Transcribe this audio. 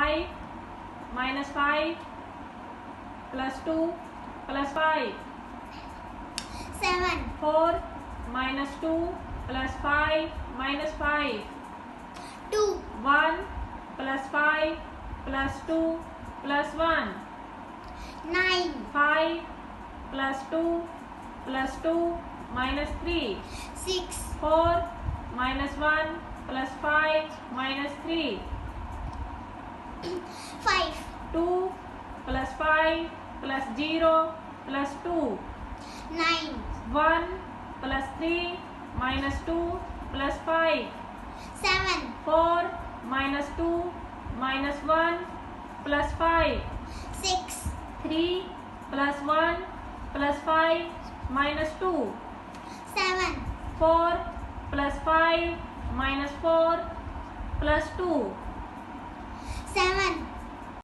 5 minus 5 plus 2 plus 5. 7. 4 minus 2 plus 5 minus 5. 2. 1 plus 5 plus 2 plus 1. 9. 5 plus 2 plus 2 minus 3. 6. 4 minus 1 plus 5 minus 3. 5. 2 plus 5 plus 0 plus 2. 9. 1 plus 3 minus 2 plus 5. 7. 4 minus 2 minus 1 plus 5. 6. 3 plus 1 plus 5 minus 2. 7. 4 plus 5 minus 4 plus 2.